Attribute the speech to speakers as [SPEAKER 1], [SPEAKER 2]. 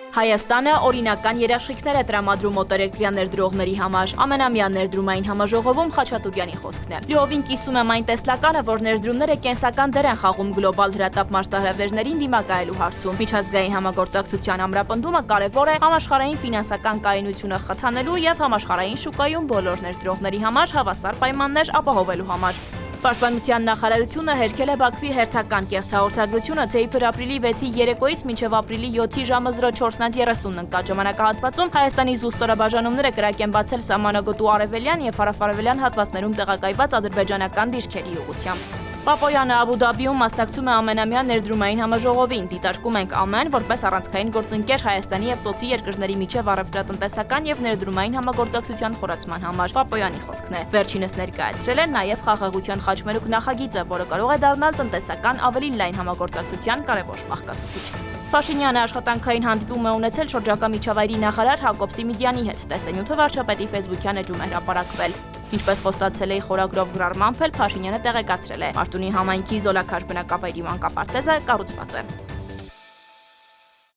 [SPEAKER 1] Հայաստանը օրինական երաշխիքներ է տրամադրում օտարերկրյա ներդրողների համար։ Ամենամյա ներդրումային համաժողովում Խաչատուրյանի խոսքն է։ Լիովին կիսում եմ այն տեսլականը, որ ներդրումները կենսական դեր են խաղում գլոբալ հրատապ մարտահրավերներին դիմակայելու հարցում։ Միջազգային համագործակցության ամրապնդումը կարևոր է համաշխարհային ֆինանսական կայունությունը խթանելու եւ համաշխարհային շուկայում բոլոր ներդրողների համար հավասար պայմաններ ապահովելու համար։ Պաշտպանության նախարարությունը հերքել է Բաքվի հերթական կեղծ հաղորդագրությունը, թե իբր ապրիլի 6-ի երեկոյից մինչև ապրիլի 7-ի ժամը 04:30 ընկած ժամանակահատվածում Հայաստանի զուստորաբաժանումները կրակ են բացել սահմանագոտու արևելյան եւ հարավարևելյան հատվածներում տեղակայված ադրբեջանական դիրքերի ուղղությամբ։ Պապոյանը Աբու Դաբիում մասնակցում է ամենամյա ներդրումային համաժողովին։ Դիտարկում ենք ամեն որպես առանցքային գործընկեր Հայաստանի եւ Ծոցի երկրների միջև առևտրատնտեսական եւ ներդրումային համագործակցության խորացման համար։ Պապոյանի խոսքն է։ Վերջինս ներկայացրել է նաեւ խաղաղության խաչմերուկ նախագիծը, որը կարող է դառնալ տնտեսական ավելի լայն համագործակցության կարևոր պահկատուցիչ։ Փաշինյանը աշխատանքային հանդիպում է ունեցել շրջակա միջավայրի նախարար Հակոբ Սիմիդյանի հետ։ Տեսանյութը վարչապետի Facebook-յան էջում է հրապարակվել։ Ինչպես խոստացել է խորագրով գրառմամբ, Փաշինյանը տեղեկացրել է, Մարտունի համայնքի Զոլաքար բնակավայրի մանկապարտեզը կառուցված է։